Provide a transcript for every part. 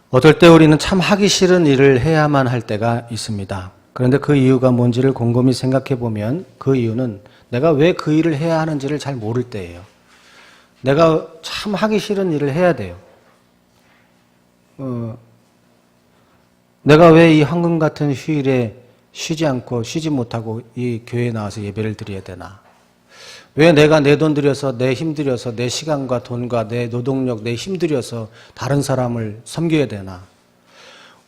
어떨 때 우리는 참 하기 싫은 일을 해야만 할 때가 있습니다. 그런데 그 이유가 뭔지를 곰곰이 생각해 보면 그 이유는 내가 왜 그 일을 해야 하는지를 잘 모를 때예요. 내가 참 하기 싫은 일을 해야 돼요. 내가 왜 이 황금 같은 휴일에 쉬지 못하고 이 교회에 나와서 예배를 드려야 되나? 왜 내가 내 돈 들여서 내 힘 들여서 내 시간과 돈과 내 노동력 내 힘 들여서 다른 사람을 섬겨야 되나?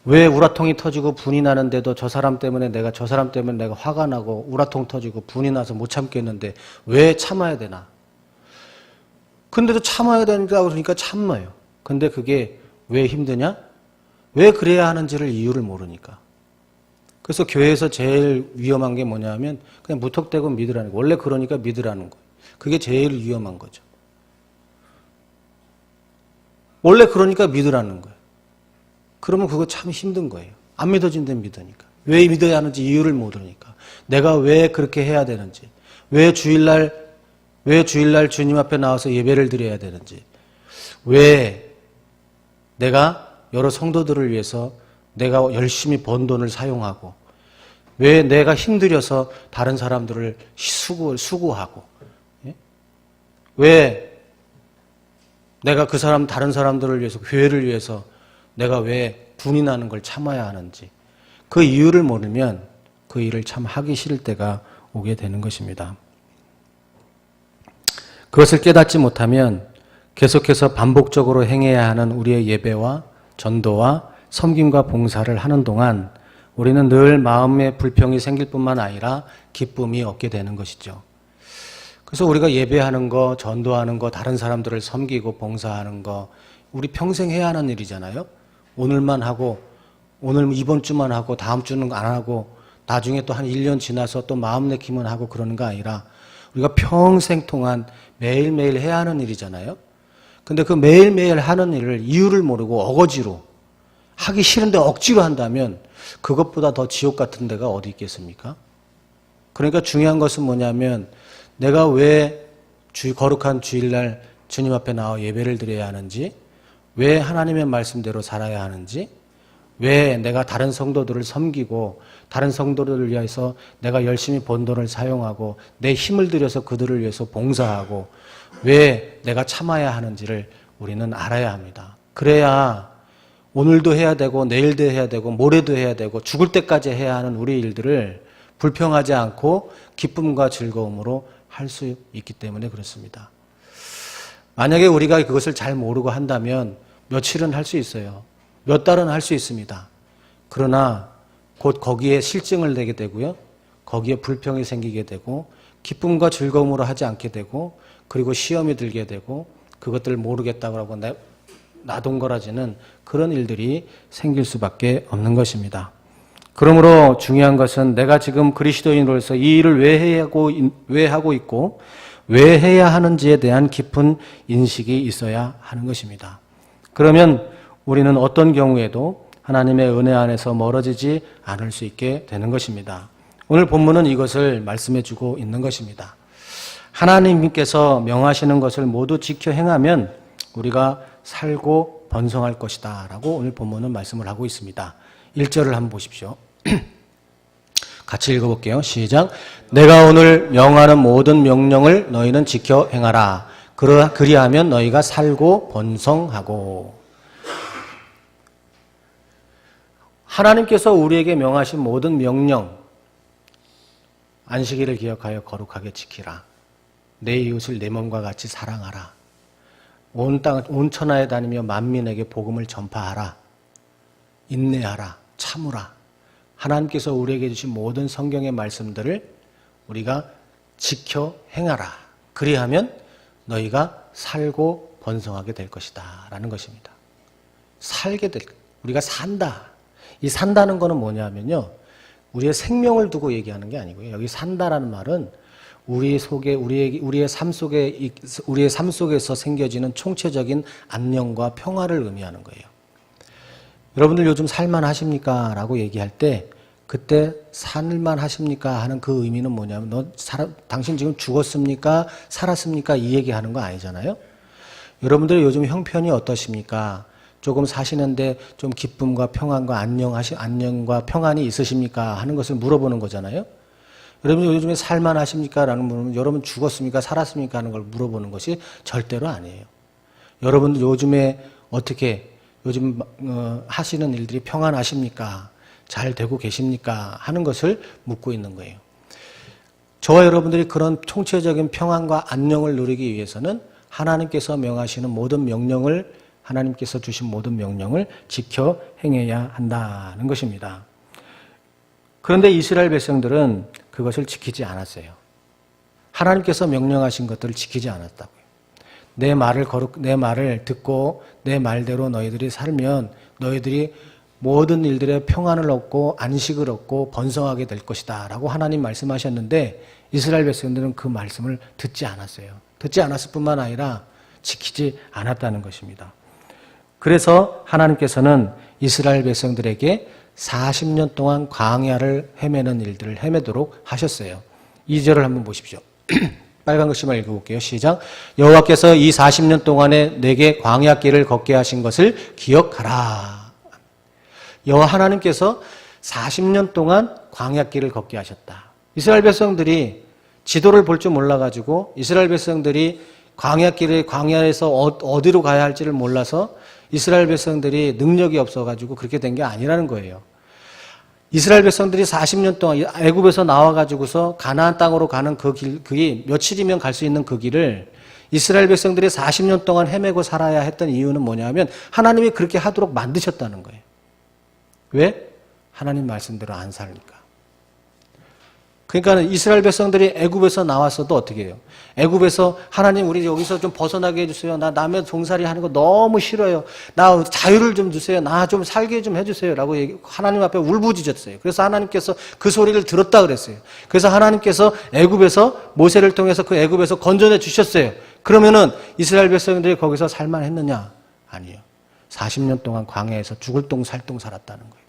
왜 우라통이 터지고 분이 나는데도 저 사람 때문에 내가 화가 나고 우라통 터지고 분이 나서 못 참겠는데 왜 참아야 되나? 근데도 참아야 되니까 그러니까 참아요. 근데 그게 왜 힘드냐? 왜 그래야 하는지를 이유를 모르니까. 그래서 교회에서 제일 위험한 게 뭐냐면 그냥 무턱대고 믿으라는 거예요. 원래 그러니까 믿으라는 거예요. 그게 제일 위험한 거죠. 원래 그러니까 믿으라는 거예요. 그러면 그거 참 힘든 거예요. 안 믿어진다면 믿으니까. 왜 믿어야 하는지 이유를 모르니까. 내가 왜 그렇게 해야 되는지. 왜 주일날 주님 앞에 나와서 예배를 드려야 되는지. 왜 내가 여러 성도들을 위해서 내가 열심히 번 돈을 사용하고 왜 내가 힘들여서 다른 사람들을 수고하고 왜 내가 다른 사람들을 위해서 교회를 위해서 내가 왜 분이 나는 걸 참아야 하는지 그 이유를 모르면 그 일을 참 하기 싫을 때가 오게 되는 것입니다. 그것을 깨닫지 못하면 계속해서 반복적으로 행해야 하는 우리의 예배와 전도와 섬김과 봉사를 하는 동안 우리는 늘 마음의 불평이 생길 뿐만 아니라 기쁨이 없게 되는 것이죠. 그래서 우리가 예배하는 거, 전도하는 거, 다른 사람들을 섬기고 봉사하는 거 우리 평생 해야 하는 일이잖아요. 오늘만 하고 오늘 이번 주만 하고 다음 주는 안 하고 나중에 또 한 1년 지나서 또 마음 내키면 하고 그러는 거 아니라 우리가 평생 동안 매일매일 해야 하는 일이잖아요. 근데 그 매일매일 하는 일을 이유를 모르고 어거지로 하기 싫은데 억지로 한다면 그것보다 더 지옥 같은 데가 어디 있겠습니까? 그러니까 중요한 것은 뭐냐면 내가 왜 거룩한 주일날 주님 앞에 나와 예배를 드려야 하는지, 왜 하나님의 말씀대로 살아야 하는지, 왜 내가 다른 성도들을 섬기고 다른 성도들을 위해서 내가 열심히 번 돈을 사용하고 내 힘을 들여서 그들을 위해서 봉사하고 왜 내가 참아야 하는지를 우리는 알아야 합니다. 그래야 오늘도 해야 되고 내일도 해야 되고 모레도 해야 되고 죽을 때까지 해야 하는 우리 일들을 불평하지 않고 기쁨과 즐거움으로 할 수 있기 때문에 그렇습니다. 만약에 우리가 그것을 잘 모르고 한다면 며칠은 할 수 있어요. 몇 달은 할 수 있습니다. 그러나 곧 거기에 실증을 내게 되고요. 거기에 불평이 생기게 되고 기쁨과 즐거움으로 하지 않게 되고 그리고 시험이 들게 되고 그것들을 모르겠다고 하고 나동거라지는 그런 일들이 생길 수밖에 없는 것입니다. 그러므로 중요한 것은 내가 지금 그리스도인으로서 이 일을 왜 하고 있고 왜 해야 하는지에 대한 깊은 인식이 있어야 하는 것입니다. 그러면 우리는 어떤 경우에도 하나님의 은혜 안에서 멀어지지 않을 수 있게 되는 것입니다. 오늘 본문은 이것을 말씀해 주고 있는 것입니다. 하나님께서 명하시는 것을 모두 지켜 행하면 우리가 살고 번성할 것이다 라고 오늘 본문은 말씀을 하고 있습니다. 1절을 한번 보십시오. 같이 읽어볼게요. 시작. 내가 오늘 명하는 모든 명령을 너희는 지켜 행하라. 그리하면 너희가 살고 번성하고. 하나님께서 우리에게 명하신 모든 명령, 안식일을 기억하여 거룩하게 지키라. 내 이웃을 내 몸과 같이 사랑하라. 온 천하에 다니며 만민에게 복음을 전파하라. 인내하라. 참으라. 하나님께서 우리에게 주신 모든 성경의 말씀들을 우리가 지켜 행하라. 그리하면 너희가 살고 번성하게 될 것이다 라는 것입니다. 우리가 산다. 이 산다는 거는 뭐냐면요, 우리의 생명을 두고 얘기하는 게 아니고요. 여기 산다라는 말은 우리의 삶 속에서 생겨지는 총체적인 안녕과 평화를 의미하는 거예요. 여러분들 요즘 살만 하십니까? 라고 얘기할 때 그때 살만 하십니까? 하는 그 의미는 뭐냐면 당신 지금 죽었습니까? 살았습니까? 이 얘기하는 거 아니잖아요. 여러분들 요즘 형편이 어떠십니까? 조금 사시는데 좀 기쁨과 평안과 안녕과 평안이 있으십니까? 하는 것을 물어보는 거잖아요. 여러분 요즘에 살만하십니까? 라는 물으면 여러분 죽었습니까? 살았습니까? 하는 걸 물어보는 것이 절대로 아니에요. 여러분들 요즘에 어떻게 요즘 하시는 일들이 평안하십니까? 잘 되고 계십니까? 하는 것을 묻고 있는 거예요. 저와 여러분들이 그런 총체적인 평안과 안녕을 누리기 위해서는 하나님께서 명하시는 모든 명령을 하나님께서 주신 모든 명령을 지켜 행해야 한다는 것입니다. 그런데 이스라엘 백성들은 그것을 지키지 않았어요. 하나님께서 명령하신 것들을 지키지 않았다고요. 내 말을 듣고 내 말대로 너희들이 살면 너희들이 모든 일들에 평안을 얻고 안식을 얻고 번성하게 될 것이다 라고 하나님 말씀하셨는데 이스라엘 백성들은 그 말씀을 듣지 않았어요. 듣지 않았을 뿐만 아니라 지키지 않았다는 것입니다. 그래서 하나님께서는 이스라엘 백성들에게 40년 동안 광야를 헤매는 일들을 헤매도록 하셨어요. 2절을 한번 보십시오. 빨간 글씨만 읽어볼게요. 시작. 여호와께서 이 40년 동안에 내게 광야길을 걷게 하신 것을 기억하라. 여호와 하나님께서 40년 동안 광야길을 걷게 하셨다. 이스라엘 백성들이 지도를 볼 줄 몰라가지고 이스라엘 백성들이 광야에서 어디로 가야 할지를 몰라서 이스라엘 백성들이 능력이 없어가지고 그렇게 된 게 아니라는 거예요. 이스라엘 백성들이 40년 동안 애굽에서 나와가지고서 가나안 땅으로 가는 그게 며칠이면 갈 수 있는 그 길을 이스라엘 백성들이 40년 동안 헤매고 살아야 했던 이유는 뭐냐면 하나님이 그렇게 하도록 만드셨다는 거예요. 왜? 하나님 말씀대로 안 살니까. 그러니까 이스라엘 백성들이 애굽에서 나왔어도 어떻게 해요? 애굽에서 하나님 우리 여기서 좀 벗어나게 해주세요. 나 남의 종살이 하는 거 너무 싫어요. 나 자유를 좀 주세요. 나 좀 살게 좀 해주세요. 라고 하나님 앞에 울부짖었어요. 그래서 하나님께서 그 소리를 들었다 그랬어요. 그래서 하나님께서 애굽에서 모세를 통해서 그 애굽에서 건져내 주셨어요. 그러면은 이스라엘 백성들이 거기서 살만했느냐? 아니요. 40년 동안 광야에서 죽을 똥 살 똥 살았다는 거예요.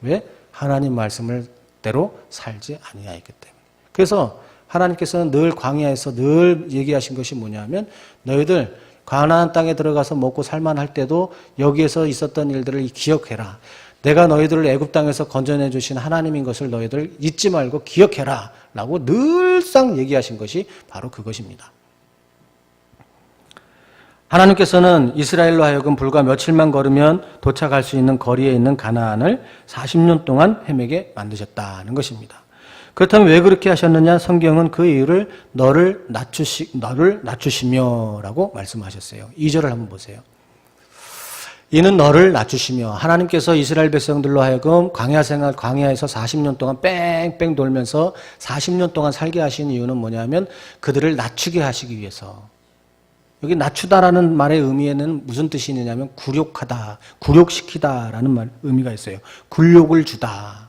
왜? 하나님 말씀대로 살지 아니하였기 때문에. 그래서 하나님께서는 늘 광야에서 늘 얘기하신 것이 뭐냐면 너희들 가나안 땅에 들어가서 먹고 살만할 때도 여기에서 있었던 일들을 기억해라. 내가 너희들을 애굽 땅에서 건져내 주신 하나님인 것을 너희들 잊지 말고 기억해라 라고 늘상 얘기하신 것이 바로 그것입니다. 하나님께서는 이스라엘로 하여금 불과 며칠만 걸으면 도착할 수 있는 거리에 있는 가나안을 40년 동안 헤매게 만드셨다는 것입니다. 그렇다면 왜 그렇게 하셨느냐? 성경은 그 이유를 너를 낮추시며라고 말씀하셨어요. 2절을 한번 보세요. 이는 너를 낮추시며 하나님께서 이스라엘 백성들로 하여금 광야에서 40년 동안 뺑뺑 돌면서 40년 동안 살게 하신 이유는 뭐냐면 그들을 낮추게 하시기 위해서. 여기 낮추다라는 말의 의미에는 무슨 뜻이 있느냐면 굴욕하다, 굴욕시키다라는 의미가 있어요. 굴욕을 주다.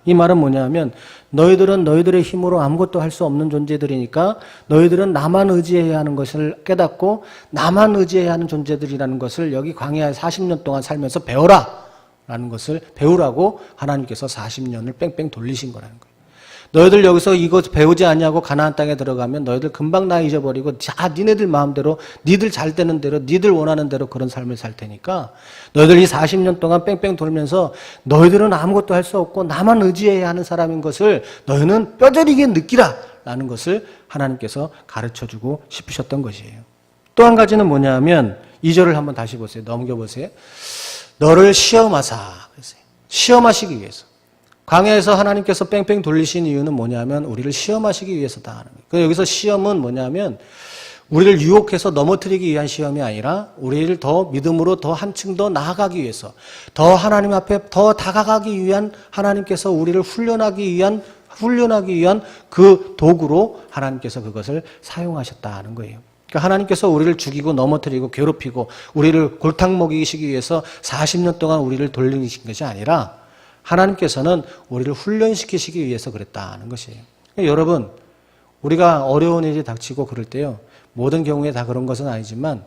이 말은 뭐냐면 너희들은 너희들의 힘으로 아무것도 할 수 없는 존재들이니까 너희들은 나만 의지해야 하는 것을 깨닫고 나만 의지해야 하는 존재들이라는 것을 여기 광야에 40년 동안 살면서 배워라 라는 것을 배우라고 하나님께서 40년을 뺑뺑 돌리신 거라는 거예요. 너희들 여기서 이거 배우지 않냐고 가나안 땅에 들어가면 너희들 금방 나 잊어버리고 니네들 마음대로 니들 잘 되는 대로 니들 원하는 대로 그런 삶을 살 테니까 너희들 이 40년 동안 뺑뺑 돌면서 너희들은 아무것도 할 수 없고 나만 의지해야 하는 사람인 것을 너희는 뼈저리게 느끼라 라는 것을 하나님께서 가르쳐주고 싶으셨던 것이에요. 또 한 가지는 뭐냐면 2절을 한번 다시 보세요. 넘겨보세요. 너를 시험하사. 시험하시기 위해서. 광야에서 하나님께서 뺑뺑 돌리신 이유는 뭐냐면 우리를 시험하시기 위해서다 하는 거예요. 여기서 시험은 뭐냐면 우리를 유혹해서 넘어뜨리기 위한 시험이 아니라 우리를 더 믿음으로 더 한층 더 나아가기 위해서 더 하나님 앞에 더 다가가기 위한 하나님께서 우리를 훈련하기 위한 그 도구로 하나님께서 그것을 사용하셨다는 거예요. 그러니까 하나님께서 우리를 죽이고 넘어뜨리고 괴롭히고 우리를 골탕 먹이시기 위해서 40년 동안 우리를 돌리신 것이 아니라 하나님께서는 우리를 훈련시키시기 위해서 그랬다는 것이에요. 그러니까 여러분, 우리가 어려운 일이 닥치고 그럴 때요, 모든 경우에 다 그런 것은 아니지만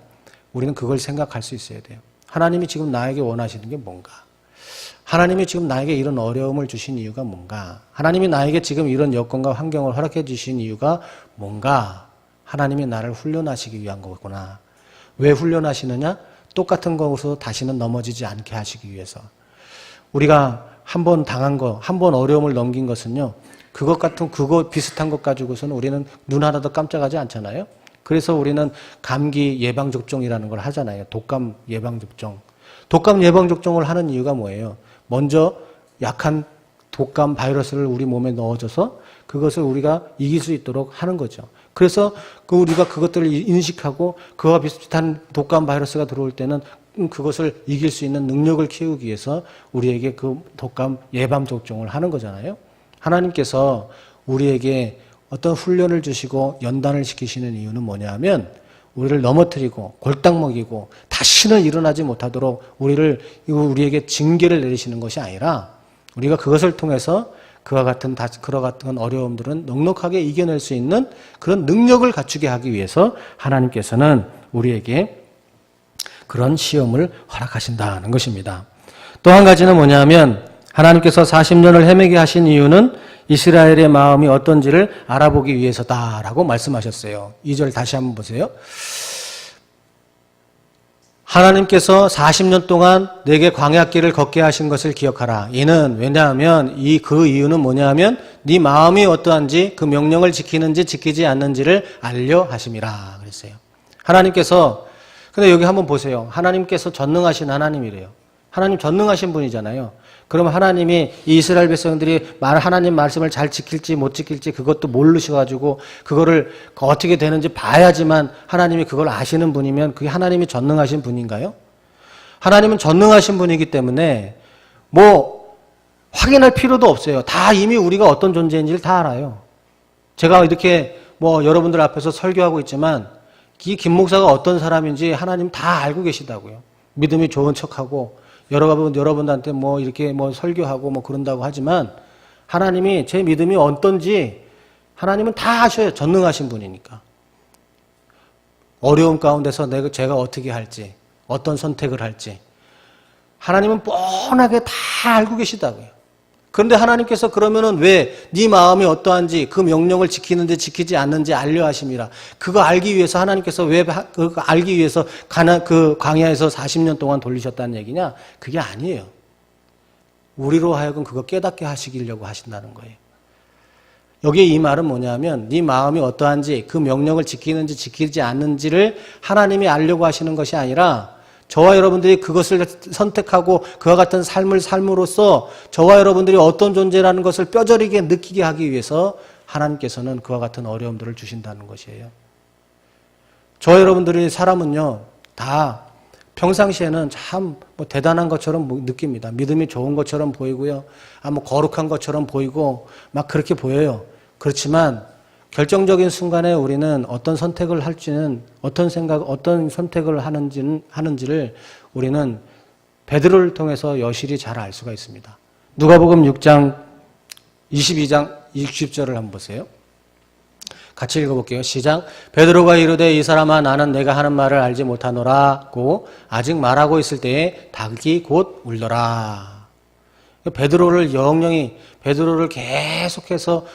우리는 그걸 생각할 수 있어야 돼요. 하나님이 지금 나에게 원하시는 게 뭔가? 하나님이 지금 나에게 이런 어려움을 주신 이유가 뭔가? 하나님이 나에게 지금 이런 여건과 환경을 허락해 주신 이유가 뭔가? 하나님이 나를 훈련하시기 위한 거구나. 왜 훈련하시느냐? 똑같은 것으로 다시는 넘어지지 않게 하시기 위해서. 우리가 한 번 당한 거, 한 번 어려움을 넘긴 것은요, 그거 비슷한 것 가지고서는 우리는 눈 하나도 깜짝하지 않잖아요. 그래서 우리는 감기 예방접종이라는 걸 하잖아요. 독감 예방접종. 독감 예방접종을 하는 이유가 뭐예요? 먼저 약한 독감 바이러스를 우리 몸에 넣어줘서 그것을 우리가 이길 수 있도록 하는 거죠. 그래서 우리가 그것들을 인식하고 그와 비슷한 독감 바이러스가 들어올 때는 그것을 이길 수 있는 능력을 키우기 위해서 우리에게 그 독감 예방접종을 하는 거잖아요. 하나님께서 우리에게 어떤 훈련을 주시고 연단을 시키시는 이유는 뭐냐면 우리를 넘어뜨리고 골딱 먹이고 다시는 일어나지 못하도록 우리에게 징계를 내리시는 것이 아니라 우리가 그것을 통해서 그와 같은 어려움들은 넉넉하게 이겨낼 수 있는 그런 능력을 갖추게 하기 위해서 하나님께서는 우리에게 그런 시험을 허락하신다는 것입니다. 또 한 가지는 뭐냐면 하나님께서 40년을 헤매게 하신 이유는 이스라엘의 마음이 어떤지를 알아보기 위해서다라고 말씀하셨어요. 2절 다시 한번 보세요. 하나님께서 40년 동안 내게 광야길을 걷게 하신 것을 기억하라. 이는 왜냐하면 그 이유는 뭐냐면 네 마음이 어떠한지 그 명령을 지키는지 지키지 않는지를 알려 하심이라 그랬어요. 하나님께서 근데 여기 한번 보세요. 하나님께서 전능하신 하나님이래요. 하나님 전능하신 분이잖아요. 그럼 하나님이 이 이스라엘 백성들이 하나님 말씀을 잘 지킬지 못 지킬지 그것도 모르셔가지고 그거를 어떻게 되는지 봐야지만 하나님이 그걸 아시는 분이면 그게 하나님이 전능하신 분인가요? 하나님은 전능하신 분이기 때문에 뭐 확인할 필요도 없어요. 다 이미 우리가 어떤 존재인지를 다 알아요. 제가 이렇게 뭐 여러분들 앞에서 설교하고 있지만 이 김 목사가 어떤 사람인지 하나님 다 알고 계시다고요. 믿음이 좋은 척하고 여러분들한테 뭐 이렇게 뭐 설교하고 뭐 그런다고 하지만 하나님이 제 믿음이 어떤지 하나님은 다 아셔요. 전능하신 분이니까. 어려움 가운데서 제가 어떻게 할지, 어떤 선택을 할지 하나님은 뻔하게 다 알고 계시다고요. 그런데 하나님께서 그러면은 왜 네 마음이 어떠한지 그 명령을 지키는지 지키지 않는지 알려 하심이라. 그거 알기 위해서 하나님께서 왜 그거 알기 위해서 그 광야에서 40년 동안 돌리셨다는 얘기냐? 그게 아니에요. 우리로 하여금 그거 깨닫게 하시려고 하신다는 거예요. 여기에 이 말은 뭐냐면 네 마음이 어떠한지 그 명령을 지키는지 지키지 않는지를 하나님이 알려고 하시는 것이 아니라 저와 여러분들이 그것을 선택하고 그와 같은 삶을 삶으로써 저와 여러분들이 어떤 존재라는 것을 뼈저리게 느끼게 하기 위해서 하나님께서는 그와 같은 어려움들을 주신다는 것이에요. 저와 여러분들의 사람은요, 다 평상시에는 참 뭐 대단한 것처럼 느낍니다. 믿음이 좋은 것처럼 보이고요. 뭐 거룩한 것처럼 보이고 막 그렇게 보여요. 그렇지만 결정적인 순간에 우리는 어떤 선택을 할지는 어떤 선택을 하는지를 우리는 베드로를 통해서 여실히 잘 알 수가 있습니다. 누가복음 6장 22장 60절을 한번 보세요. 같이 읽어볼게요. 시작. 베드로가 이르되 이 사람아 나는 내가 하는 말을 알지 못하노라고 아직 말하고 있을 때에 닭이 곧 울더라. 베드로를 계속해서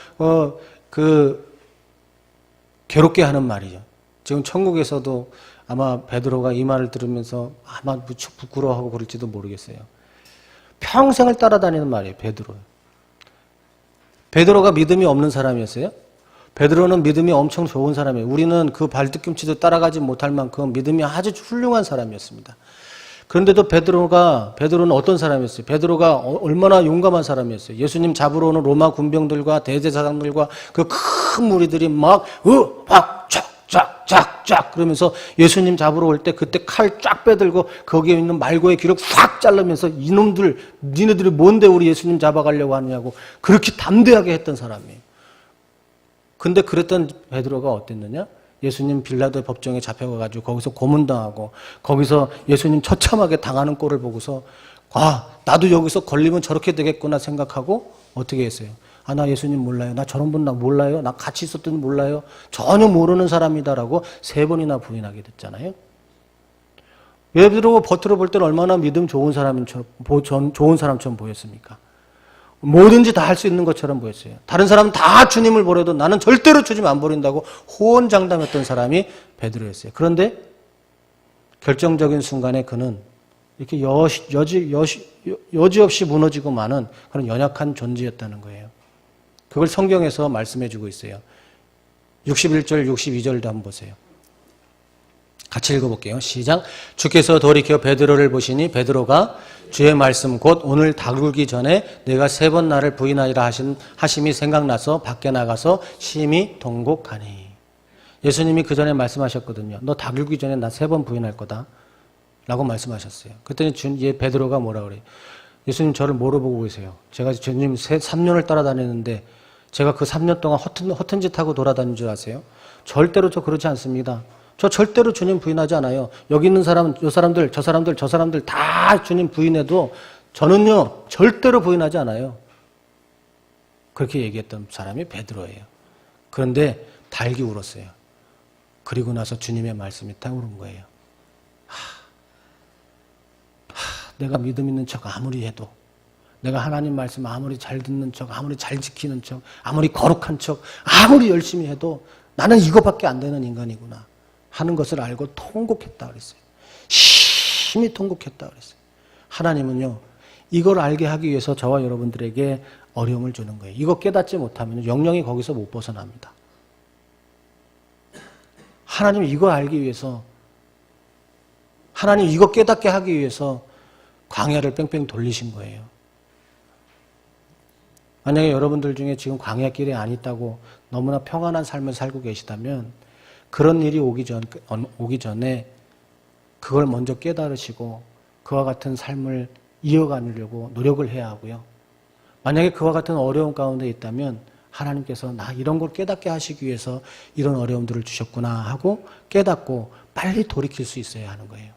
괴롭게 하는 말이죠. 지금 천국에서도 아마 베드로가 이 말을 들으면서 아마 무척 부끄러워하고 그럴지도 모르겠어요. 평생을 따라다니는 말이에요. 베드로가 믿음이 없는 사람이었어요? 베드로는 믿음이 엄청 좋은 사람이에요. 우리는 그 발뒤꿈치도 따라가지 못할 만큼 믿음이 아주 훌륭한 사람이었습니다. 그런데도 베드로는 어떤 사람이었어요? 베드로가 얼마나 용감한 사람이었어요? 예수님 잡으러 오는 로마 군병들과 대제사장들과 그 큰 무리들이 막 쫙쫙쫙쫙 그러면서 예수님 잡으러 올 때 그때 칼 쫙 빼들고 거기에 있는 말고의 귀를 확 자르면서 이놈들 니네들이 뭔데 우리 예수님 잡아가려고 하느냐고 그렇게 담대하게 했던 사람이에요. 근데 그랬던 베드로가 어땠느냐? 예수님 빌라도의 법정에 잡혀가지고 거기서 고문당하고 거기서 예수님 처참하게 당하는 꼴을 보고서 나도 여기서 걸리면 저렇게 되겠구나 생각하고 어떻게 했어요? 나 예수님 몰라요. 나 저런 분 나 몰라요. 나 같이 있었던 몰라요. 전혀 모르는 사람이다라고 3번이나 부인하게 됐잖아요. 베드로가 겉으로 볼 때는 얼마나 믿음 좋은 사람처럼 보였습니까? 뭐든지 다 할 수 있는 것처럼 보였어요. 다른 사람은 다 주님을 버려도 나는 절대로 주님 안 버린다고 호언장담했던 사람이 베드로였어요. 그런데 결정적인 순간에 그는 이렇게 여지없이 무너지고 마는 그런 연약한 존재였다는 거예요. 그걸 성경에서 말씀해 주고 있어요. 61절, 62절도 한번 보세요. 같이 읽어볼게요. 시작. 주께서 돌이켜 베드로를 보시니 베드로가 주의 말씀 곧 오늘 다굴기 전에 내가 3번 나를 부인하리라 하심이 생각나서 밖에 나가서 심히 통곡하니. 예수님이 그 전에 말씀하셨거든요. 너 다굴기 전에 나 3번 부인할 거다 라고 말씀하셨어요. 그랬더니 베드로가 뭐라 그래요? 예수님 저를 뭐로 보고 계세요? 제가 주님 3년을 따라다녔는데 제가 그 3년 동안 허튼 짓 하고 돌아다닌 줄 아세요? 절대로 저 그렇지 않습니다. 저 절대로 주님 부인하지 않아요. 여기 있는 사람, 저 사람들 다 주님 부인해도 저는요 절대로 부인하지 않아요. 그렇게 얘기했던 사람이 베드로예요. 그런데 달기 울었어요. 그리고 나서 주님의 말씀이 딱 오른 거예요. 내가 믿음 있는 척 아무리 해도, 내가 하나님 말씀 아무리 잘 듣는 척, 아무리 잘 지키는 척, 아무리 거룩한 척, 아무리 열심히 해도 나는 이거밖에 안 되는 인간이구나 하는 것을 알고 통곡했다 그랬어요. 심히 통곡했다 그랬어요. 하나님은요, 이걸 알게 하기 위해서 저와 여러분들에게 어려움을 주는 거예요. 이거 깨닫지 못하면 영영이 거기서 못 벗어납니다. 하나님 이거 알기 위해서, 하나님 이거 깨닫게 하기 위해서 광야를 뺑뺑 돌리신 거예요. 만약에 여러분들 중에 지금 광야길에 안 있다고 너무나 평안한 삶을 살고 계시다면 그런 일이 오기 전에 그걸 먼저 깨달으시고 그와 같은 삶을 이어가려고 노력을 해야 하고요. 만약에 그와 같은 어려움 가운데 있다면 하나님께서 나 이런 걸 깨닫게 하시기 위해서 이런 어려움들을 주셨구나 하고 깨닫고 빨리 돌이킬 수 있어야 하는 거예요.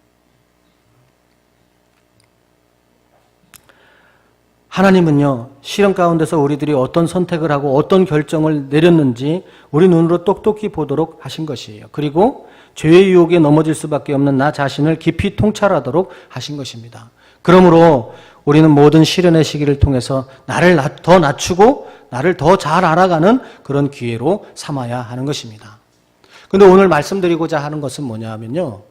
하나님은요, 시련 가운데서 우리들이 어떤 선택을 하고 어떤 결정을 내렸는지 우리 눈으로 똑똑히 보도록 하신 것이에요. 그리고 죄의 유혹에 넘어질 수밖에 없는 나 자신을 깊이 통찰하도록 하신 것입니다. 그러므로 우리는 모든 시련의 시기를 통해서 나를 더 낮추고 나를 더 잘 알아가는 그런 기회로 삼아야 하는 것입니다. 그런데 오늘 말씀드리고자 하는 것은 뭐냐 하면요,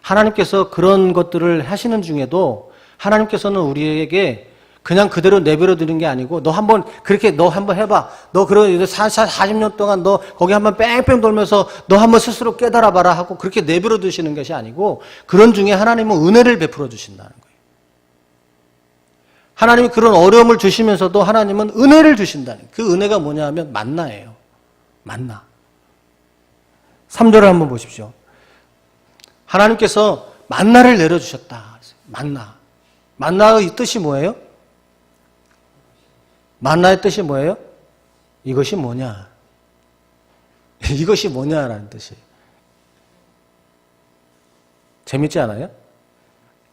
하나님께서 그런 것들을 하시는 중에도 하나님께서는 우리에게 그냥 그대로 내버려 두는 게 아니고 너 한번 해봐. 너 그런 40년 동안 너 거기 한번 뺑뺑 돌면서 너 한번 스스로 깨달아 봐라 하고 그렇게 내버려 두시는 것이 아니고 그런 중에 하나님은 은혜를 베풀어 주신다는 거예요. 하나님이 그런 어려움을 주시면서도 하나님은 은혜를 주신다는 거예요. 그 은혜가 뭐냐 하면 만나예요. 만나. 3절을 한번 보십시오. 하나님께서 만나를 내려주셨다. 만나. 만나의 뜻이 뭐예요? 만나의 뜻이 뭐예요? 이것이 뭐냐? 이것이 뭐냐라는 뜻이에요. 재밌지 않아요?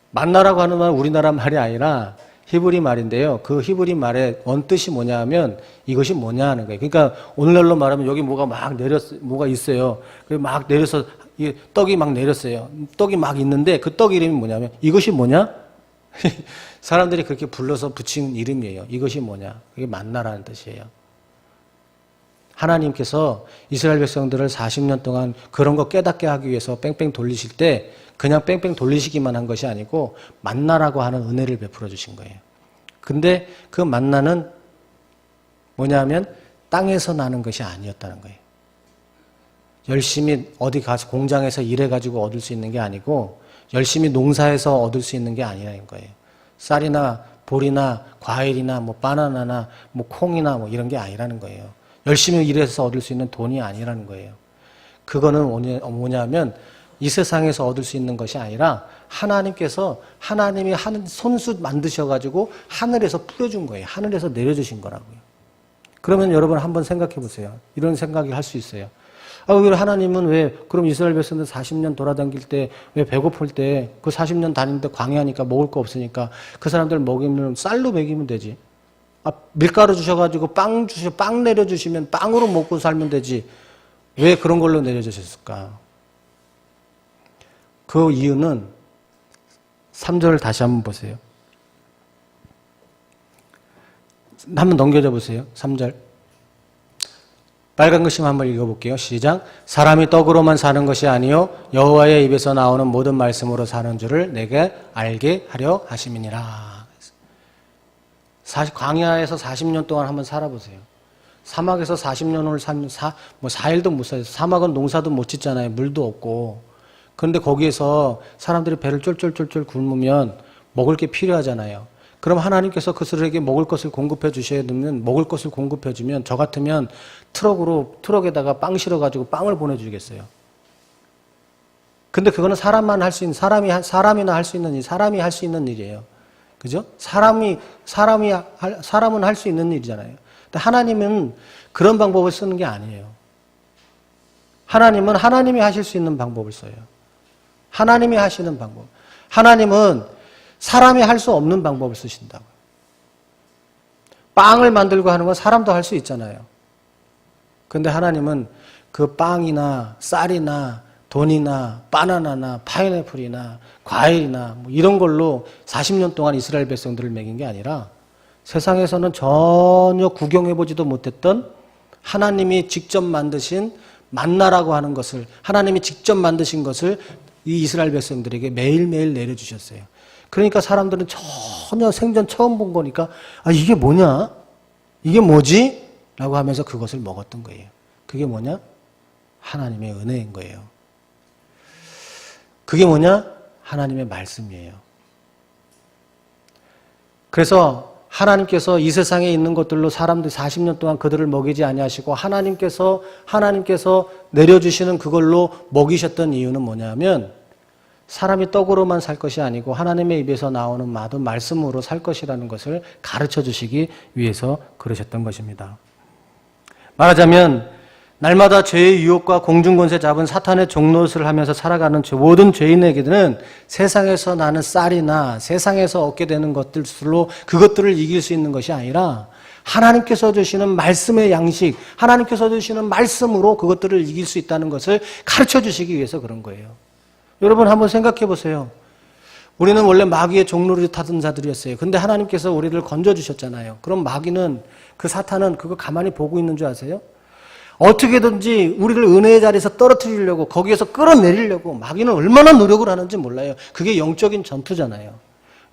만나라고 하는 말은 우리나라 말이 아니라 히브리 말인데요. 그 히브리 말의 원뜻이 뭐냐 하면 이것이 뭐냐 하는 거예요. 그러니까 오늘날로 말하면 여기 뭐가 있어요. 그리고 막 내려서 떡이 막 내렸어요. 떡이 막 있는데 그 떡 이름이 뭐냐면 이것이 뭐냐? 사람들이 그렇게 불러서 붙인 이름이에요. 이것이 뭐냐? 그게 만나라는 뜻이에요. 하나님께서 이스라엘 백성들을 40년 동안 그런 거 깨닫게 하기 위해서 뺑뺑 돌리실 때 그냥 뺑뺑 돌리시기만 한 것이 아니고 만나라고 하는 은혜를 베풀어 주신 거예요. 근데 그 만나는 뭐냐면 땅에서 나는 것이 아니었다는 거예요. 열심히 어디 가서 공장에서 일해가지고 얻을 수 있는 게 아니고 열심히 농사해서 얻을 수 있는 게 아니라는 거예요. 쌀이나 보리나 과일이나 뭐 바나나나 뭐 콩이나 뭐 이런 게 아니라는 거예요. 열심히 일해서 얻을 수 있는 돈이 아니라는 거예요. 그거는 뭐냐면 이 세상에서 얻을 수 있는 것이 아니라 하나님이 손수 만드셔가지고 하늘에서 뿌려준 거예요. 하늘에서 내려주신 거라고요. 그러면 여러분 한번 생각해 보세요. 이런 생각이 할 수 있어요. 왜 하나님은 그럼 이스라엘 백성들 40년 돌아다닐 때, 왜 배고플 때, 그 40년 다니는데 광야니까 먹을 거 없으니까 그 사람들 먹이면 쌀로 먹이면 되지. 밀가루 주셔가지고 빵 내려주시면 빵으로 먹고 살면 되지. 왜 그런 걸로 내려주셨을까? 그 이유는 3절을 다시 한번 보세요. 한번 넘겨줘 보세요. 3절. 빨간 글씨 한번 읽어볼게요. 시작. 사람이 떡으로만 사는 것이 아니요 여호와의 입에서 나오는 모든 말씀으로 사는 줄을 내게 알게 하려 하심이니라. 광야에서 40년 동안 한번 살아보세요. 사막에서 40년을 살면 4일도 못 살아요. 사막은 농사도 못 짓잖아요. 물도 없고. 그런데 거기에서 사람들이 배를 쫄쫄쫄쫄 굶으면 먹을 게 필요하잖아요. 그럼 하나님께서 그들에게 먹을 것을 공급해 주셔야 되면 먹을 것을 공급해 주면 저 같으면 트럭에다가 빵 실어가지고 빵을 보내주겠어요. 근데 그거는 사람만 할 수 있는, 사람이나 할 수 있는 일, 사람이 할 수 있는 일이에요. 그죠? 사람은 할 수 있는 일이잖아요. 근데 하나님은 그런 방법을 쓰는 게 아니에요. 하나님은 하나님이 하실 수 있는 방법을 써요. 하나님이 하시는 방법. 하나님은 사람이 할 수 없는 방법을 쓰신다고요. 빵을 만들고 하는 건 사람도 할 수 있잖아요. 그런데 하나님은 그 빵이나 쌀이나 돈이나 바나나나 파인애플이나 과일이나 뭐 이런 걸로 40년 동안 이스라엘 백성들을 먹인 게 아니라 세상에서는 전혀 구경해보지도 못했던 하나님이 직접 만드신 만나라고 하는 것을, 하나님이 직접 만드신 것을 이 이스라엘 백성들에게 매일매일 내려주셨어요. 그러니까 사람들은 전혀 생전 처음 본 거니까 이게 뭐냐? 이게 뭐지? 라고 하면서 그것을 먹었던 거예요. 그게 뭐냐? 하나님의 은혜인 거예요. 그게 뭐냐? 하나님의 말씀이에요. 그래서 하나님께서 이 세상에 있는 것들로 사람들 40년 동안 그들을 먹이지 아니하시고 하나님께서 내려주시는 그걸로 먹이셨던 이유는 뭐냐면 사람이 떡으로만 살 것이 아니고 하나님의 입에서 나오는 모든 말씀으로 살 것이라는 것을 가르쳐 주시기 위해서 그러셨던 것입니다. 말하자면 날마다 죄의 유혹과 공중권세 잡은 사탄의 종노릇을 하면서 살아가는 모든 죄인에게는 세상에서 나는 쌀이나 세상에서 얻게 되는 것들로 그것들을 이길 수 있는 것이 아니라 하나님께서 주시는 말씀의 양식, 하나님께서 주시는 말씀으로 그것들을 이길 수 있다는 것을 가르쳐 주시기 위해서 그런 거예요. 여러분 한번 생각해 보세요. 우리는 원래 마귀의 종노릇을 타던 자들이었어요. 근데 하나님께서 우리를 건져주셨잖아요. 그럼 마귀는, 그 사탄은 그거 가만히 보고 있는 줄 아세요? 어떻게든지 우리를 은혜의 자리에서 떨어뜨리려고, 거기에서 끌어내리려고 마귀는 얼마나 노력을 하는지 몰라요. 그게 영적인 전투잖아요.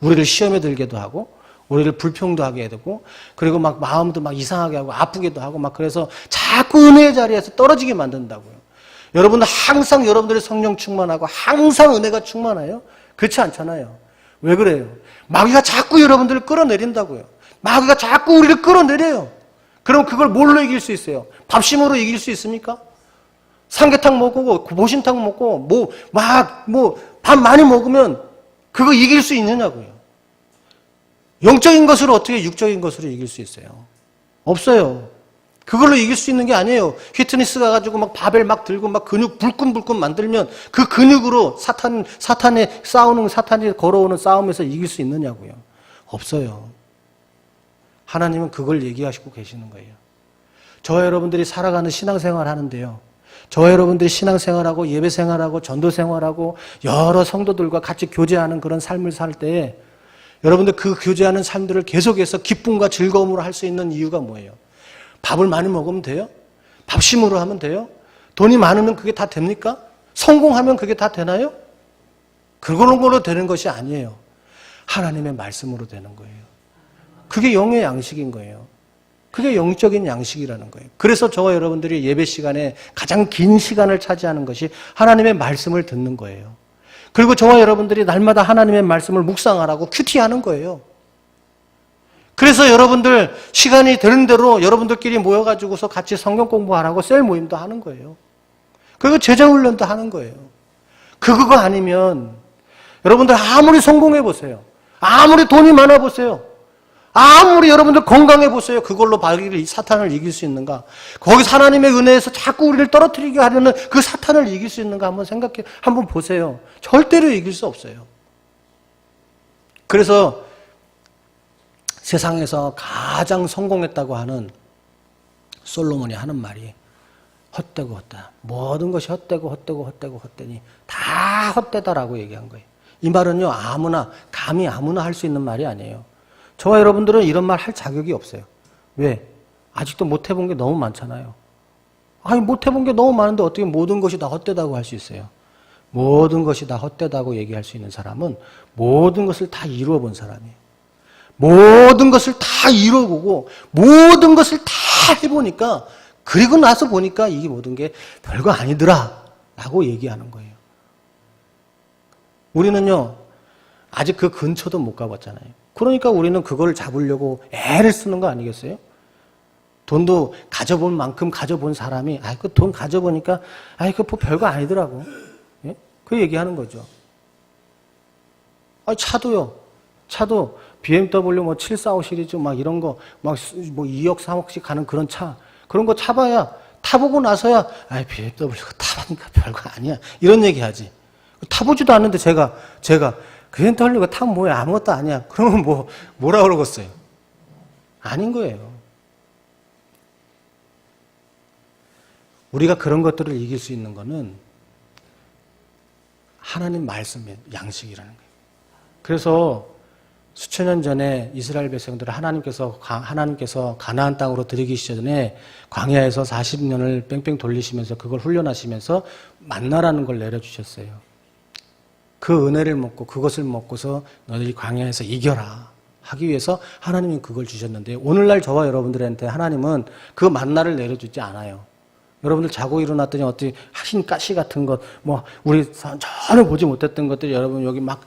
우리를 시험에 들게도 하고 우리를 불평도 하게 되고 그리고 막 마음도 막 이상하게 하고 아프게도 하고 막 그래서 자꾸 은혜의 자리에서 떨어지게 만든다고요. 여러분들 항상 여러분들의 성령 충만하고 항상 은혜가 충만해요? 그렇지 않잖아요. 왜 그래요? 마귀가 자꾸 여러분들을 끌어내린다고요. 마귀가 자꾸 우리를 끌어내려요. 그럼 그걸 뭘로 이길 수 있어요? 밥심으로 이길 수 있습니까? 삼계탕 먹고 보신탕 먹고 밥 많이 먹으면 그거 이길 수 있느냐고요. 영적인 것으로 어떻게 육적인 것으로 이길 수 있어요? 없어요. 그걸로 이길 수 있는 게 아니에요. 피트니스 가가지고 막 바벨 막 들고 막 근육 불끈불끈 만들면 그 근육으로 사탄이 걸어오는 싸움에서 이길 수 있느냐고요. 없어요. 하나님은 그걸 얘기하시고 계시는 거예요. 저와 여러분들이 살아가는 신앙생활 하는데요. 저와 여러분들이 신앙생활하고 예배생활하고 전도생활하고 여러 성도들과 같이 교제하는 그런 삶을 살 때 여러분들 그 교제하는 삶들을 계속해서 기쁨과 즐거움으로 할 수 있는 이유가 뭐예요? 밥을 많이 먹으면 돼요? 밥심으로 하면 돼요? 돈이 많으면 그게 다 됩니까? 성공하면 그게 다 되나요? 그런 걸로 되는 것이 아니에요. 하나님의 말씀으로 되는 거예요. 그게 영의 양식인 거예요. 그게 영적인 양식이라는 거예요. 그래서 저와 여러분들이 예배 시간에 가장 긴 시간을 차지하는 것이 하나님의 말씀을 듣는 거예요. 그리고 저와 여러분들이 날마다 하나님의 말씀을 묵상하라고 큐티하는 거예요. 그래서 여러분들 시간이 되는 대로 여러분들끼리 모여가지고서 같이 성경 공부하라고 셀 모임도 하는 거예요. 그리고 제자 훈련도 하는 거예요. 그거 아니면 여러분들 아무리 성공해 보세요. 아무리 돈이 많아 보세요. 아무리 여러분들 건강해 보세요. 그걸로 사탄을 이길 수 있는가? 거기서 하나님의 은혜에서 자꾸 우리를 떨어뜨리게 하려는 그 사탄을 이길 수 있는가 한번 보세요. 절대로 이길 수 없어요. 그래서 세상에서 가장 성공했다고 하는 솔로몬이 하는 말이 헛되고 헛되다. 모든 것이 헛되니 다 헛되다라고 얘기한 거예요. 이 말은요, 감히 아무나 할 수 있는 말이 아니에요. 저와 여러분들은 이런 말 할 자격이 없어요. 왜? 아직도 못 해본 게 너무 많잖아요. 아니, 못 해본 게 너무 많은데 어떻게 모든 것이 다 헛되다고 할 수 있어요? 모든 것이 다 헛되다고 얘기할 수 있는 사람은 모든 것을 다 이루어 본 사람이에요. 모든 것을 다 이루어보고 모든 것을 다 해보니까, 그리고 나서 보니까 이게 모든 게 별거 아니더라 라고 얘기하는 거예요. 우리는요, 아직 그 근처도 못 가봤잖아요. 그러니까 우리는 그걸 잡으려고 애를 쓰는 거 아니겠어요? 돈도 가져본 만큼 가져본 사람이, 그 돈 가져보니까, 그 별거 아니더라고. 예? 그 얘기하는 거죠. 차도요. 차도 BMW 745 시리즈 이런 거, 2억, 3억씩 가는 그런 차. 그런 거 타봐야, 타보고 나서야, BMW가 타보니까 별거 아니야. 이런 얘기 하지. 타보지도 않는데 제가, BMW가 타면 뭐야, 아무것도 아니야. 그러면 뭐라 그러겠어요? 아닌 거예요. 우리가 그런 것들을 이길 수 있는 거는 하나님 말씀의 양식이라는 거예요. 그래서 수천 년 전에 이스라엘 백성들을 하나님께서 가나안 땅으로 들이기시기 전에 광야에서 40년을 뺑뺑 돌리시면서 그걸 훈련하시면서 만나라는 걸 내려주셨어요. 그 은혜를 먹고 그것을 먹고서 너희들이 광야에서 이겨라 하기 위해서 하나님이 그걸 주셨는데, 오늘날 저와 여러분들한테 하나님은 그 만나를 내려주지 않아요. 여러분들 자고 일어났더니 어떻게 흰 가시 같은 것, 우리 전혀 보지 못했던 것들이 여러분 여기 막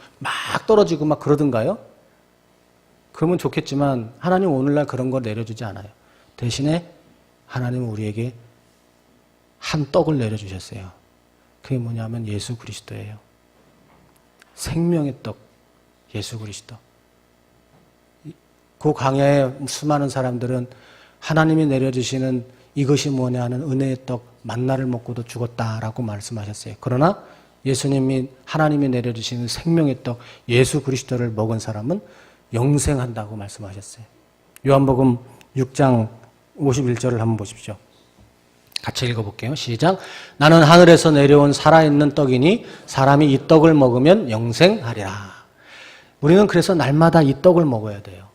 떨어지고 그러던가요? 그러면 좋겠지만 하나님 오늘날 그런 거 내려주지 않아요. 대신에 하나님은 우리에게 한 떡을 내려주셨어요. 그게 뭐냐면 예수 그리스도예요. 생명의 떡, 예수 그리스도. 그 광야에 수많은 사람들은 하나님이 내려주시는 이것이 뭐냐 하는 은혜의 떡, 만나를 먹고도 죽었다라고 말씀하셨어요. 그러나 예수님이, 하나님이 내려주시는 생명의 떡, 예수 그리스도를 먹은 사람은 영생한다고 말씀하셨어요. 요한복음 6장 51절을 한번 보십시오. 같이 읽어볼게요. 시작. 나는 하늘에서 내려온 살아있는 떡이니 사람이 이 떡을 먹으면 영생하리라. 우리는 그래서 날마다 이 떡을 먹어야 돼요.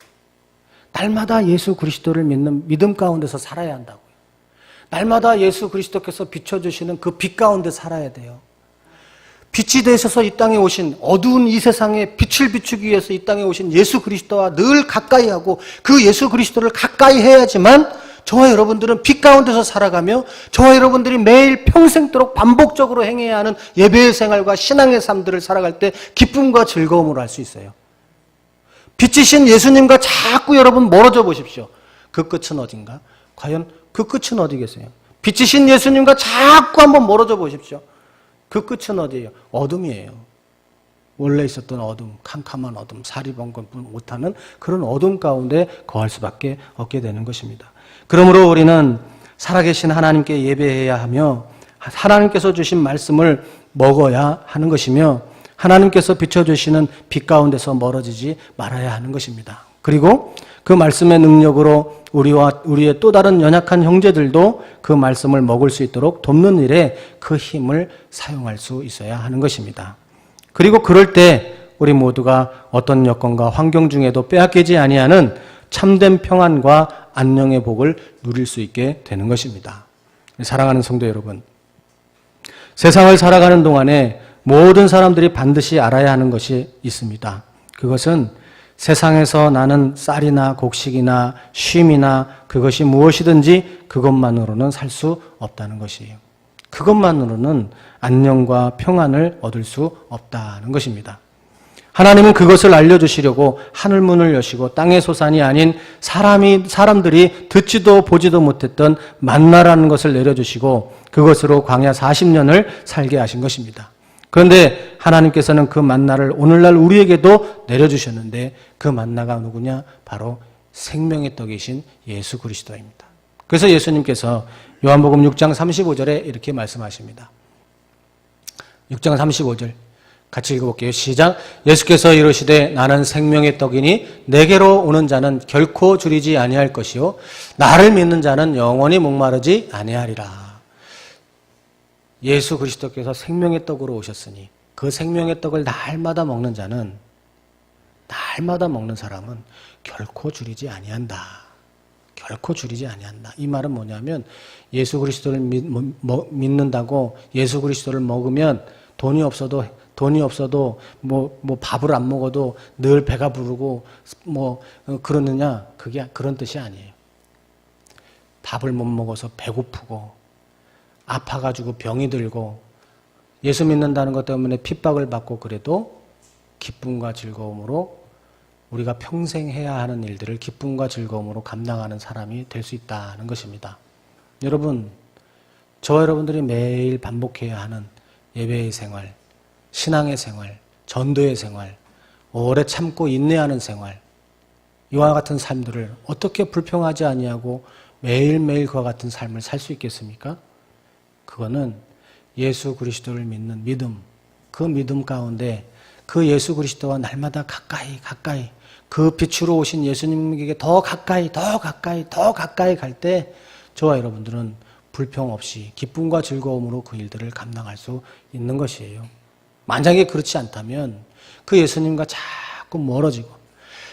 날마다 예수 그리스도를 믿는 믿음 가운데서 살아야 한다고요. 날마다 예수 그리스도께서 비춰주시는 그 빛 가운데 살아야 돼요. 빛이 되셔서 이 땅에 오신, 어두운 이 세상에 빛을 비추기 위해서 이 땅에 오신 예수 그리스도와 늘 가까이 하고 그 예수 그리스도를 가까이 해야지만 저와 여러분들은 빛 가운데서 살아가며 저와 여러분들이 매일 평생도록 반복적으로 행해야 하는 예배의 생활과 신앙의 삶들을 살아갈 때 기쁨과 즐거움으로 할 수 있어요. 빛이신 예수님과 자꾸 여러분 멀어져 보십시오. 그 끝은 어딘가? 과연 그 끝은 어디겠어요? 빛이신 예수님과 자꾸 한번 멀어져 보십시오. 그 끝은 어디예요? 어둠이에요. 원래 있었던 어둠, 캄캄한 어둠, 사리번건 못하는 그런 어둠 가운데 거할 수밖에 없게 되는 것입니다. 그러므로 우리는 살아계신 하나님께 예배해야 하며 하나님께서 주신 말씀을 먹어야 하는 것이며 하나님께서 비춰주시는 빛 가운데서 멀어지지 말아야 하는 것입니다. 그리고 그 말씀의 능력으로 우리와 우리의 또 다른 연약한 형제들도 그 말씀을 먹을 수 있도록 돕는 일에 그 힘을 사용할 수 있어야 하는 것입니다. 그리고 그럴 때 우리 모두가 어떤 여건과 환경 중에도 빼앗기지 아니하는 참된 평안과 안녕의 복을 누릴 수 있게 되는 것입니다. 사랑하는 성도 여러분, 세상을 살아가는 동안에 모든 사람들이 반드시 알아야 하는 것이 있습니다. 그것은 세상에서 나는 쌀이나 곡식이나 쉼이나 그것이 무엇이든지 그것만으로는 살 수 없다는 것이에요. 그것만으로는 안녕과 평안을 얻을 수 없다는 것입니다. 하나님은 그것을 알려주시려고 하늘문을 여시고 땅의 소산이 아닌 사람들이 듣지도 보지도 못했던 만나라는 것을 내려주시고 그것으로 광야 40년을 살게 하신 것입니다. 그런데 하나님께서는 그 만나를 오늘날 우리에게도 내려주셨는데 그 만나가 누구냐? 바로 생명의 떡이신 예수 그리스도입니다. 그래서 예수님께서 요한복음 6장 35절에 이렇게 말씀하십니다. 6장 35절 같이 읽어볼게요. 시작. 예수께서 이르시되 나는 생명의 떡이니 내게로 오는 자는 결코 줄이지 아니할 것이요 나를 믿는 자는 영원히 목마르지 아니하리라. 예수 그리스도께서 생명의 떡으로 오셨으니 그 생명의 떡을 날마다 먹는 자는, 날마다 먹는 사람은 결코 줄이지 아니한다. 결코 줄이지 아니한다. 이 말은 뭐냐면 예수 그리스도를 믿는다고 예수 그리스도를 먹으면 돈이 없어도 뭐 밥을 안 먹어도 늘 배가 부르고 뭐 그러느냐? 그게 그런 뜻이 아니에요. 밥을 못 먹어서 배고프고 아파가지고 병이 들고 예수 믿는다는 것 때문에 핍박을 받고 그래도 기쁨과 즐거움으로 우리가 평생 해야 하는 일들을 기쁨과 즐거움으로 감당하는 사람이 될 수 있다는 것입니다. 여러분, 저와 여러분들이 매일 반복해야 하는 예배의 생활, 신앙의 생활, 전도의 생활, 오래 참고 인내하는 생활, 이와 같은 삶들을 어떻게 불평하지 아니하고 매일매일 그와 같은 삶을 살 수 있겠습니까? 그거는 예수 그리스도를 믿는 믿음, 그 믿음 가운데 그 예수 그리스도와 날마다 가까이 그 빛으로 오신 예수님에게 더 가까이 갈 때 저와 여러분들은 불평 없이 기쁨과 즐거움으로 그 일들을 감당할 수 있는 것이에요. 만약에 그렇지 않다면 그 예수님과 자꾸 멀어지고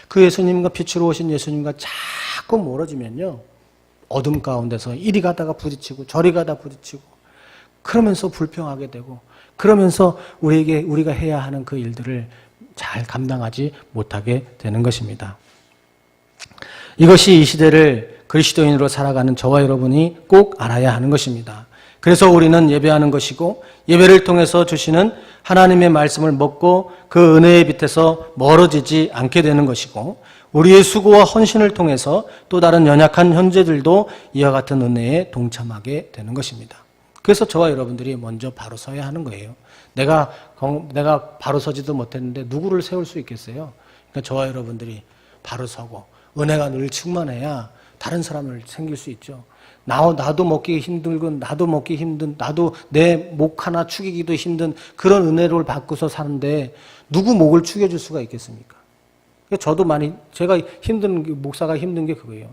그 예수님과 빛으로 오신 예수님과 자꾸 멀어지면요, 어둠 가운데서 이리 가다가 부딪히고 저리 가다 부딪히고 그러면서 불평하게 되고 그러면서 우리가 해야 하는 그 일들을 잘 감당하지 못하게 되는 것입니다. 이것이 이 시대를 그리스도인으로 살아가는 저와 여러분이 꼭 알아야 하는 것입니다. 그래서 우리는 예배하는 것이고 예배를 통해서 주시는 하나님의 말씀을 먹고 그 은혜의 빛에서 멀어지지 않게 되는 것이고 우리의 수고와 헌신을 통해서 또 다른 연약한 형제들도 이와 같은 은혜에 동참하게 되는 것입니다. 그래서 저와 여러분들이 먼저 바로 서야 하는 거예요. 내가 바로 서지도 못했는데 누구를 세울 수 있겠어요? 그러니까 저와 여러분들이 바로 서고 은혜가 늘 충만해야 다른 사람을 챙길 수 있죠. 나도 먹기 힘들고 나도 내 목 하나 축이기도 힘든 그런 은혜를 받고서 사는데 누구 목을 축여줄 수가 있겠습니까? 저도 제가 목사가 힘든 게 그거예요.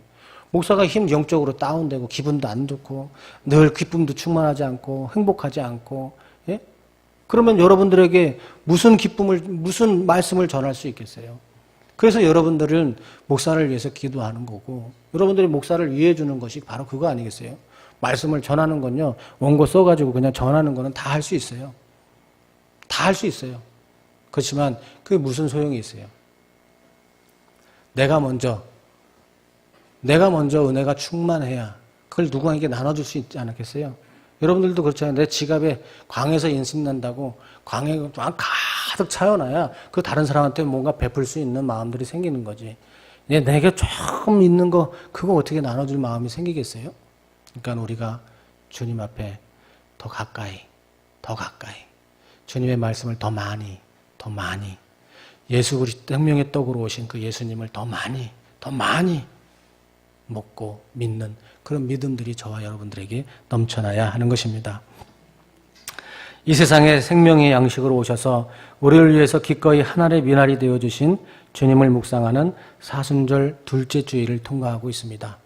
목사가 영적으로 다운되고 기분도 안 좋고 늘 기쁨도 충만하지 않고 행복하지 않고, 예? 그러면 여러분들에게 무슨 말씀을 전할 수 있겠어요? 그래서 여러분들은 목사를 위해서 기도하는 거고 여러분들이 목사를 위해 주는 것이 바로 그거 아니겠어요? 말씀을 전하는 건요, 원고 써가지고 그냥 전하는 거는 다 할 수 있어요. 다 할 수 있어요. 그렇지만 그게 무슨 소용이 있어요? 내가 먼저 은혜가 충만해야 그걸 누구에게 나눠줄 수 있지 않겠어요? 여러분들도 그렇잖아요. 내 지갑에 광에서 인심 난다고 광에 가득 차여놔야 그 다른 사람한테 뭔가 베풀 수 있는 마음들이 생기는 거지. 내게 조금 있는 거 그거 어떻게 나눠줄 마음이 생기겠어요? 그러니까 우리가 주님 앞에 더 가까이 주님의 말씀을 더 많이 예수 그리스도 생명의 떡으로 오신 그 예수님을 더 많이 먹고 믿는 그런 믿음들이 저와 여러분들에게 넘쳐나야 하는 것입니다. 이 세상에 생명의 양식으로 오셔서 우리를 위해서 기꺼이 하늘의 미나리 되어주신 주님을 묵상하는 사순절 둘째 주일을 통과하고 있습니다.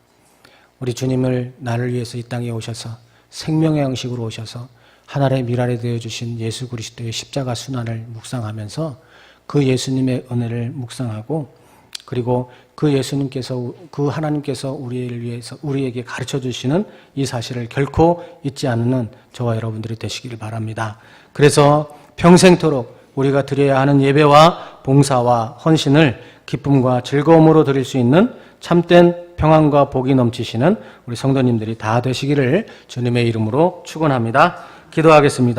우리 주님을 나를 위해서 이 땅에 오셔서 생명의 양식으로 오셔서 하늘의 미나리 되어주신 예수 그리스도의 십자가 순환을 묵상하면서 그 예수님의 은혜를 묵상하고 그리고 그 예수님께서 그 하나님께서 우리를 위해서 우리에게 가르쳐 주시는 이 사실을 결코 잊지 않는 저와 여러분들이 되시기를 바랍니다. 그래서 평생토록 우리가 드려야 하는 예배와 봉사와 헌신을 기쁨과 즐거움으로 드릴 수 있는 참된 평안과 복이 넘치시는 우리 성도님들이 다 되시기를 주님의 이름으로 축원합니다. 기도하겠습니다.